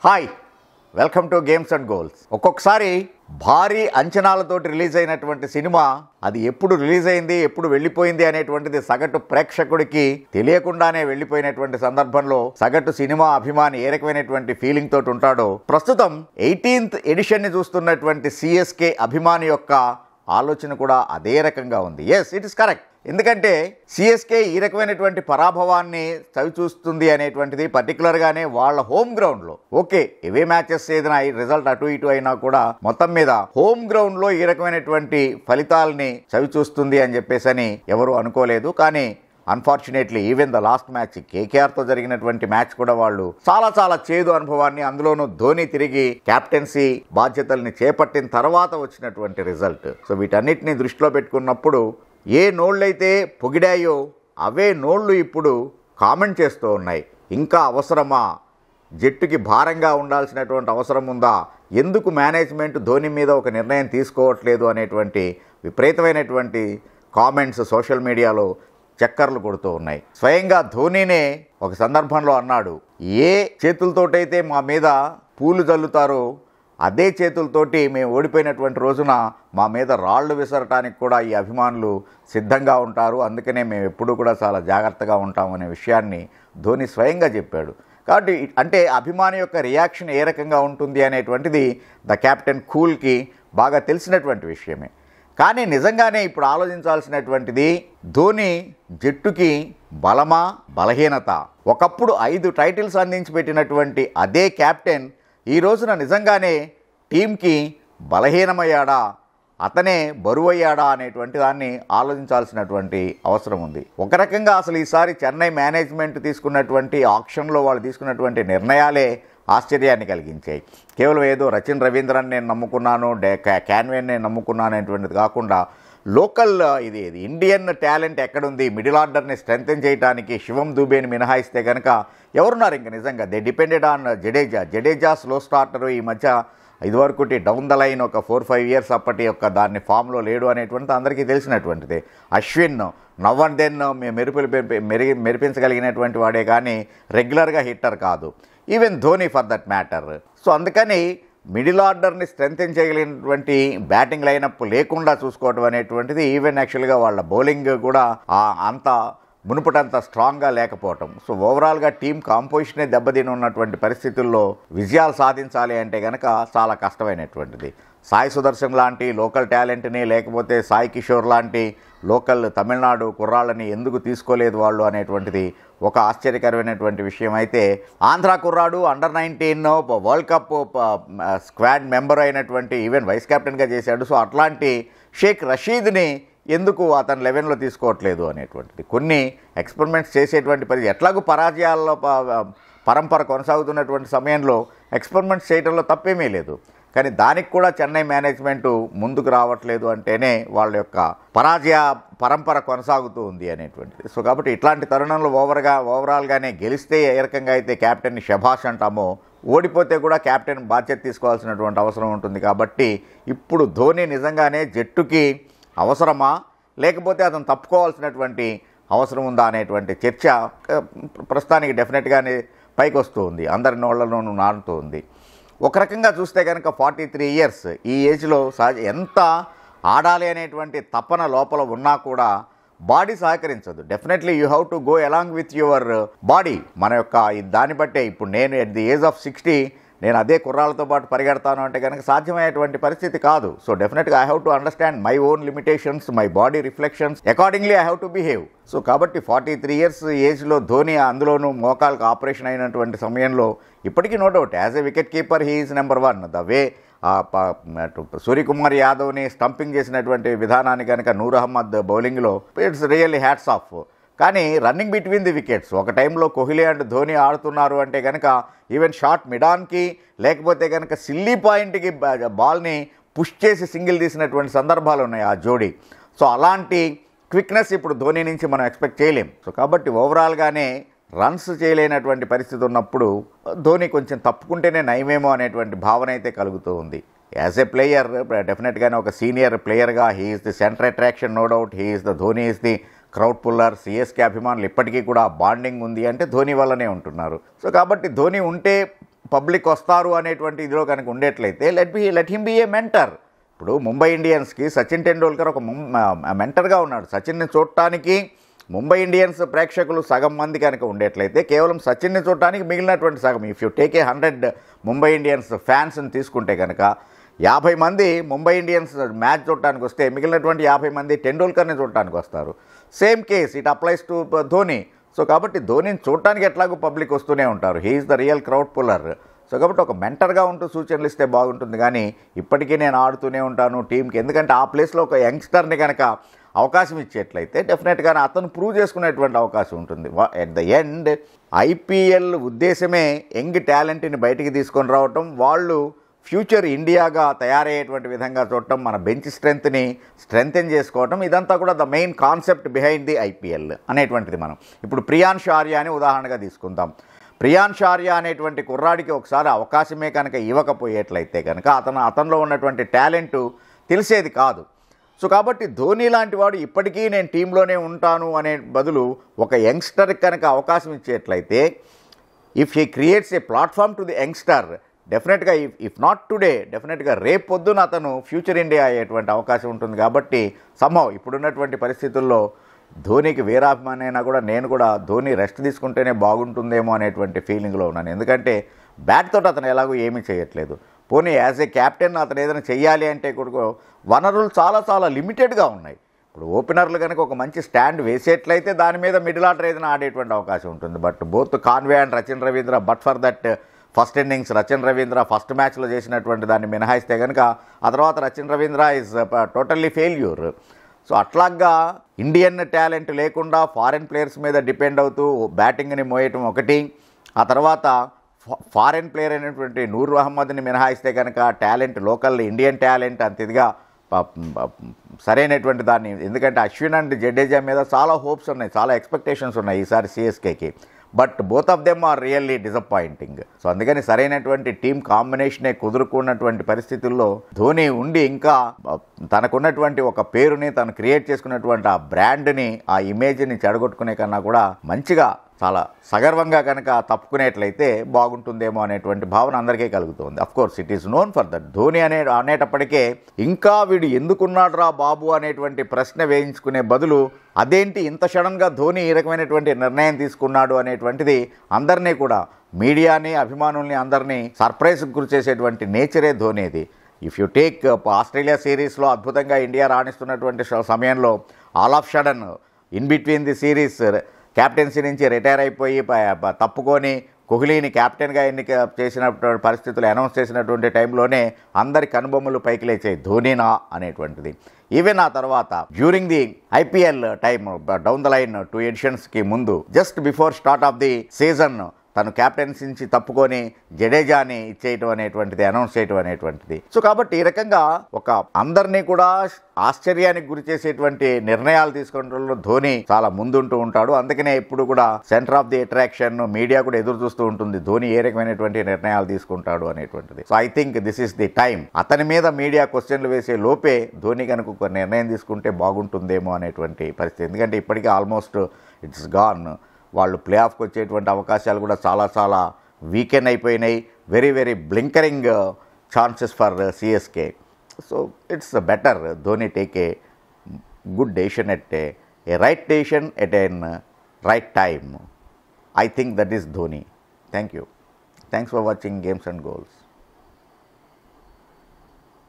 Hi, welcome to games and goals. ఒక్కొక్కసారి భారీ అంచనాలతోటి release అయినటువంటి సినిమా అది ఎప్పుడు రిలీజ్ అయింది, ఎప్పుడు వెళ్ళిపోయింది అనేటువంటిది సగటు ప్రేక్షకుడికి తెలియకుండానే వెళ్ళిపోయినటువంటి సందర్భంలో సగటు సినిమా అభిమాని ఏ రకమైనటువంటి ఫీలింగ్ తోటి ఉంటాడో ప్రస్తుతం 18th ఎడిషన్ని చూస్తున్నటువంటి సిఎస్కే అభిమాని యొక్క ఆలోచన కూడా అదే రకంగా ఉంది. Yes, it is correct. ఎందుకంటే సిఎస్కే ఈ రకమైనటువంటి పరాభవాన్ని చవిచూస్తుంది అనేటువంటిది పర్టికులర్గానే వాళ్ళ హోమ్ గ్రౌండ్లో, ఓకే ఇవే మ్యాచెస్ ఏదైనా రిజల్ట్ అటు ఇటు అయినా కూడా మొత్తం మీద హోమ్ గ్రౌండ్లో ఈ రకమైనటువంటి ఫలితాలని చవిచూస్తుంది అని చెప్పేసి ఎవరు అనుకోలేదు. కానీ unfortunately even the last match కేకేఆర్తో జరిగినటువంటి మ్యాచ్ కూడా వాళ్ళు చాలా చేదు అనుభవాన్ని, అందులోనూ ధోని తిరిగి కెప్టెన్సీ బాధ్యతల్ని చేపట్టిన తర్వాత వచ్చినటువంటి రిజల్ట్. సో వీటన్నిటిని దృష్టిలో పెట్టుకున్నప్పుడు ఏ నోళ్ళైతే పొగిడాయో అవే నోళ్ళు ఇప్పుడు కామెంట్ చేస్తూ ఉన్నాయి. ఇంకా అవసరమా, జట్టుకి భారంగా ఉండాల్సినటువంటి అవసరం ఉందా, ఎందుకు మేనేజ్మెంట్ ధోని మీద ఒక నిర్ణయం తీసుకోవట్లేదు అనేటువంటి విపరీతమైనటువంటి కామెంట్స్ సోషల్ మీడియాలో చక్కర్లు కొడుతూ ఉన్నాయి. స్వయంగా ధోనినే ఒక సందర్భంలో అన్నాడు, ఏ చేతులతోటైతే మా మీద పూలు జల్లుతారో అదే చేతులతోటి మేము ఓడిపోయినటువంటి రోజున మా మీద రాళ్లు విసరటానికి కూడా ఈ అభిమానులు సిద్ధంగా ఉంటారు, అందుకనే మేము ఎప్పుడూ కూడా చాలా జాగ్రత్తగా ఉంటామనే విషయాన్ని ధోని స్వయంగా చెప్పాడు. కాబట్టి అంటే అభిమాని యొక్క రియాక్షన్ ఏ రకంగా ఉంటుంది అనేటువంటిది ద కెప్టెన్ కూల్కి బాగా తెలిసినటువంటి విషయమే. కానీ నిజంగానే ఇప్పుడు ఆలోచించాల్సినటువంటిది ధోని జట్టుకి బలమా బలహీనత? ఒకప్పుడు 5 టైటిల్స్ అందించి పెట్టినటువంటి అదే కెప్టెన్ ఈ రోజున నిజంగానే టీంకి బలహీనమయ్యాడా, అతనే బరువయ్యాడా అనేటువంటి దాన్ని ఆలోచించాల్సినటువంటి అవసరం ఉంది. ఒక రకంగా అసలు ఈసారి చెన్నై మేనేజ్మెంట్ తీసుకున్నటువంటి ఆక్షన్లో వాళ్ళు తీసుకున్నటువంటి నిర్ణయాలే ఆశ్చర్యాన్ని కలిగించాయి. కేవలం ఏదో రచిన్ రవీంద్రన్ నేను నమ్ముకున్నాను, క్యాన్వేన్ నేను నమ్ముకున్నాను అనేటువంటిది కాకుండా లోకల్ ఇది ఇండియన్ టాలెంట్ ఎక్కడుంది, మిడిల్ ఆర్డర్ని స్ట్రెంగ్తెన్ చేయడానికి శివం దూబేని మినహాయిస్తే కనుక ఎవరున్నారు ఇంకా నిజంగా? They depended on Jadeja slow starter. ఈ మధ్య ఇదివరకు డౌన్ ద లైన్ ఒక 4-5 ఇయర్స్ అప్పటి యొక్క దాన్ని ఫామ్లో లేడు అనేటువంటిది అందరికీ తెలిసినటువంటిది. అశ్విన్ నవ్ అండ్ దెన్ మెరిపించగలిగినటువంటి వాడే కానీ రెగ్యులర్గా హిట్టర్ కాదు, even Dhoni for that matter. So అందుకని మిడిల్ ఆర్డర్ని స్ట్రెంగ్తెన్ చేయగలిగినటువంటి బ్యాటింగ్ లైనప్ లేకుండా చూసుకోవడం అనేటువంటిది, ఈవెన్ యాక్చువల్గా వాళ్ళ బౌలింగ్ కూడా అంత మునుపటంత స్ట్రాంగ్గా లేకపోవటం. సో ఓవరాల్గా టీం కాంపోజిషనే దెబ్బతిని ఉన్నటువంటి పరిస్థితుల్లో విజయాలు సాధించాలి అంటే కనుక చాలా కష్టమైనటువంటిది. సాయి సుదర్శన్ లాంటి లోకల్ టాలెంట్ని, లేకపోతే సాయి కిషోర్ లాంటి లోకల్ తమిళనాడు కుర్రాళ్ళని ఎందుకు తీసుకోలేదు వాళ్ళు అనేటువంటిది ఒక ఆశ్చర్యకరమైనటువంటి విషయం. అయితే ఆంధ్ర కుర్రాడు under-19 world cup squad member అయినటువంటి ఈవెన్ వైస్ కెప్టెన్గా చేశాడు. సో అట్లాంటి షేక్ రషీద్ని ఎందుకు అతను 11లో తీసుకోవట్లేదు అనేటువంటిది కొన్ని ఎక్స్పెరిమెంట్స్ చేసేటువంటి పరిస్థితి. ఎట్లాగూ పరాజయాల్లో పరంపర కొనసాగుతున్నటువంటి సమయంలో ఎక్స్పెరిమెంట్స్ చేయడంలో తప్పేమీ లేదు. కానీ దానికి కూడా చెన్నై మేనేజ్మెంట్ ముందుకు రావట్లేదు అంటేనే వాళ్ళ యొక్క పరాజయ పరంపర కొనసాగుతూ ఉంది అనేటువంటిది. సో కాబట్టి ఇట్లాంటి తరుణంలో ఓవరాల్గానే గెలిస్తే ఏ రకంగా అయితే కెప్టెన్ని శభాష్ అంటామో, ఓడిపోతే కూడా కెప్టెన్ బాధ్యత తీసుకోవాల్సినటువంటి అవసరం ఉంటుంది. కాబట్టి ఇప్పుడు ధోని నిజంగానే జట్టుకి అవసరమా, లేకపోతే అతను తప్పుకోవాల్సినటువంటి అవసరం ఉందా అనేటువంటి చర్చ ప్రస్తుతానికి డెఫినెట్గానే పైకి వస్తూ ఉంది, అందరి నోళ్లలోనూ నానుతూ ఉంది. ఒక రకంగా చూస్తే కనుక 43 ఇయర్స్ ఈ ఏజ్లో ఎంత ఆడాలి అనేటువంటి తపన లోపల ఉన్నా కూడా బాడీ సహకరించదు. Definitely you have to go along with your body. మన యొక్క దాన్ని బట్టే ఇప్పుడు నేను ఎట్ ది ఏజ్ ఆఫ్ 60 నేను అదే కుర్రాళ్ళతో పాటు పరిగెడతాను అంటే కనుక సాధ్యమయ్యేటువంటి పరిస్థితి కాదు. సో డెఫినెట్గా I have to understand my own limitations, my body reflections, accordingly I have to behave. So కాబట్టి 43 ఇయర్స్ ఏజ్లో ధోని, అందులోనూ మోకాలకు ఆపరేషన్ అయినటువంటి సమయంలో ఇప్పటికీ no doubt as a wicket keeper he is number 1. The way Suryakumar యాదవ్ని స్టంపింగ్ చేసినటువంటి విధానాన్ని కనుక నూర్ అహ్మద్ బౌలింగ్లో ఇట్స్ రియల్లీ హ్యాట్స్ ఆఫ్. కానీ రన్నింగ్ బిట్వీన్ ది వికెట్స్ ఒక టైంలో కోహ్లీ అండ్ ధోని ఆడుతున్నారు అంటే కనుక ఈవెన్ షార్ట్ మిడాన్కి, లేకపోతే కనుక సిల్లీ పాయింట్కి బాల్ని పుష్ చేసి సింగిల్ తీసినటువంటి సందర్భాలు ఉన్నాయి ఆ జోడీ. సో అలాంటి క్విక్నెస్ ఇప్పుడు ధోని నుంచి మనం ఎక్స్పెక్ట్ చేయలేం. సో కాబట్టి ఓవరాల్గానే రన్స్ చేయలేనటువంటి పరిస్థితి ఉన్నప్పుడు ధోని కొంచెం తప్పుకుంటేనే నయమేమో అనేటువంటి భావన అయితే కలుగుతూ ఉంది. యాజ్ ఏ ప్లేయర్ డెఫినెట్గానే ఒక సీనియర్ ప్లేయర్గా he is the centre attraction, no doubt he is Dhoni is the crowd puller. CSK అభిమానులు ఇప్పటికీ కూడా బాండింగ్ ఉంది అంటే ధోని వల్లనే ఉంటున్నారు. సో కాబట్టి ధోని ఉంటే పబ్లిక్ వస్తారు అనేటువంటి ఇదిలో కనుక ఉండేట్లయితే let him be a mentor. ఇప్పుడు ముంబై ఇండియన్స్కి సచిన్ టెండూల్కర్ ఒక మెంటర్గా ఉన్నాడు. సచిన్ని చూడటానికి ముంబై ఇండియన్స్ ప్రేక్షకులు సగం మంది కనుక ఉండేట్లయితే కేవలం సచిన్ని చూడటానికి మిగిలినటువంటి సగం, if you take a 100 Mumbai Indians ఫ్యాన్స్ని తీసుకుంటే కనుక 50 మంది ముంబై ఇండియన్స్ మ్యాచ్ చూడటానికి వస్తే మిగిలినటువంటి 50 మంది టెండూల్కర్ని చూడటానికి వస్తారు. Same case it applies to Dhoni. So కాబట్టి ధోనిని చూడటానికి ఎట్లాగో పబ్లిక్ వస్తూనే ఉంటారు. He is the real crowd puller. So కాబట్టి ఒక మెంటర్గా ఉంటూ సూచనలు ఇస్తే బాగుంటుంది. కానీ ఇప్పటికీ నేను ఆడుతూనే ఉంటాను టీంకి, ఎందుకంటే ఆ ప్లేస్లో ఒక యంగ్స్టర్ని కనుక అవకాశం ఇచ్చేట్లయితే డెఫినెట్గానే అతను ప్రూవ్ చేసుకునేటువంటి అవకాశం ఉంటుంది. ఎట్ ద ఎండ్ ఐపీఎల్ ఉద్దేశమే యంగ్ టాలెంట్ని బయటికి తీసుకొని రావటం, వాళ్ళు ఫ్యూచర్ ఇండియాగా తయారయ్యేటువంటి విధంగా చూడటం, మన బెంచ్ స్ట్రెంగ్త్ని స్ట్రెంగ్తెన్ చేసుకోవటం, ఇదంతా కూడా the main concept behind the IPL అనేటువంటిది. మనం ఇప్పుడు ప్రియాన్ష్ ఆర్యాని ఉదాహరణగా తీసుకుందాం. ప్రియాన్ష్ ఆర్యా అనేటువంటి కుర్రాడికి ఒకసారి అవకాశమే కనుక ఇవ్వకపోయేట్లయితే కనుక అతనిలో ఉన్నటువంటి టాలెంటు తెలిసేది కాదు. సో కాబట్టి ధోని లాంటి వాడు ఇప్పటికీ నేను టీంలోనే ఉంటాను అనే బదులు ఒక యంగ్స్టర్కి కనుక అవకాశం ఇచ్చేట్లయితే, if he creates a platform to the youngster, డెఫినెట్గా ఇఫ్ నాట్ టుడే డెఫినెట్గా రేపు పొద్దున అతను ఫ్యూచర్ ఇండియా అయ్యేటువంటి అవకాశం ఉంటుంది. కాబట్టి సంభవం ఇప్పుడున్నటువంటి పరిస్థితుల్లో ధోనికి వీరాభిమాని అయినా కూడా నేను కూడా ధోని రెస్ట్ తీసుకుంటేనే బాగుంటుందేమో అనేటువంటి ఫీలింగ్లో ఉన్నాను. ఎందుకంటే బ్యాట్ తోటి అతను ఎలాగో ఏమీ చేయట్లేదు. పోనీ యాజ్ ఏ క్యాప్టెన్ అతను ఏదైనా చెయ్యాలి అంటే కూడా వనరులు చాలా చాలా లిమిటెడ్గా ఉన్నాయి. ఇప్పుడు ఓపెనర్లు కనుక ఒక మంచి స్టాండ్ వేసేట్లయితే దాని మీద మిడిల్ ఆర్డర్ ఏదైనా ఆడేటువంటి అవకాశం ఉంటుంది. But both Conway and Rachin Ravindra, but for that first innings Rachin Ravindra first మ్యాచ్లో చేసినటువంటి దాన్ని మినహాయిస్తే కనుక ఆ తర్వాత Rachin Ravindra is totally failure. So అట్లాగా ఇండియన్ టాలెంట్ లేకుండా ఫారెన్ ప్లేయర్స్ మీద డిపెండ్ అవుతూ బ్యాటింగ్ని మోయటం ఒకటి, ఆ తర్వాత ఫారెన్ ప్లేయర్ అయినటువంటి నూర్ అహ్మద్ని మినహాయిస్తే కనుక టాలెంట్ లోకల్ ఇండియన్ టాలెంట్ అంత ఇదిగా సరైనటువంటి దాన్ని, ఎందుకంటే అశ్విన్ అండ్ జడేజా మీద చాలా హోప్స్ ఉన్నాయి, చాలా ఎక్స్పెక్టేషన్స్ ఉన్నాయి ఈసారి సిఎస్కేకి. But both of them are really disappointing. So అందుకని సరైనటువంటి టీం కాంబినేషనే కుదురుకున్నటువంటి పరిస్థితుల్లో ధోని ఉండి ఇంకా తనకున్నటువంటి ఒక పేరుని తను క్రియేట్ చేసుకున్నటువంటి ఆ బ్రాండ్ని, ఆ ఇమేజ్ని చెడగొట్టుకునే కన్నా కూడా మంచిగా చాలా సగర్వంగా కనుక తప్పుకునేట్లయితే బాగుంటుందేమో అనేటువంటి భావన అందరికీ కలుగుతుంది. Of course it is known for that. Dhoni అనేటప్పటికే ఇంకా వీడు ఎందుకున్నాడు రా బాబు అనేటువంటి ప్రశ్న వేయించుకునే బదులు అదేంటి ఇంత సడన్గా ధోని ఈ రకమైనటువంటి నిర్ణయం తీసుకున్నాడు అనేటువంటిది అందరినీ కూడా, మీడియాని, అభిమానుల్ని అందరినీ సర్ప్రైజ్కి గురి చేసేటువంటి నేచరే ధోనిది. ఇఫ్ యూ టేక్ ఆస్ట్రేలియా సిరీస్లో అద్భుతంగా ఇండియా రాణిస్తున్నటువంటి సమయంలో all of sudden in between the series captaincy నుంచి రిటైర్ అయిపోయి తప్పుకొని కోహ్లీని క్యాప్టెన్గా ఎన్నిక చేసినటువంటి పరిస్థితులు అనౌన్స్ చేసినటువంటి టైంలోనే అందరి కనుబొమ్మలు పైకి లేచాయి ధోనీనా అనేటువంటిది. ఈవెన్ ఆ తర్వాత during the IPL time down the line 2 ఎడిషన్స్కి ముందు just before start of the season తను క్యాప్టెన్సీ నుంచి తప్పుకొని జడేజాని ఇచ్చేయటం అనేటువంటిది, అనౌన్స్ చేయటం అనేటువంటిది. సో కాబట్టి ఈ రకంగా ఒక అందరినీ కూడా ఆశ్చర్యానికి గురి చేసేటువంటి నిర్ణయాలు తీసుకోవడంలో ధోని చాలా ముందుంటూ ఉంటాడు. అందుకనే ఇప్పుడు కూడా centre of the attraction, media కూడా ఎదురు చూస్తూ ఉంటుంది ధోని ఏ రకమైనటువంటి నిర్ణయాలు తీసుకుంటాడు అనేటువంటిది. So I think this is the time. అతని మీద మీడియా క్వశ్చన్లు వేసే లోపే ధోని కనుక ఒక నిర్ణయం తీసుకుంటే బాగుంటుందేమో అనేటువంటి పరిస్థితి. ఎందుకంటే ఇప్పటికీ ఆల్మోస్ట్ ఇట్స్ గాన్. వాళ్ళు ప్లే ఆఫ్కి వచ్చేటువంటి అవకాశాలు కూడా చాలా చాలా వీకెండ్ అయిపోయినాయి. Very very blinkering chances for CSK. So it's better Dhoni take a good decision at a right decision at an right time. I think that is Dhoni. Thank you. Thanks for watching Games and Goals.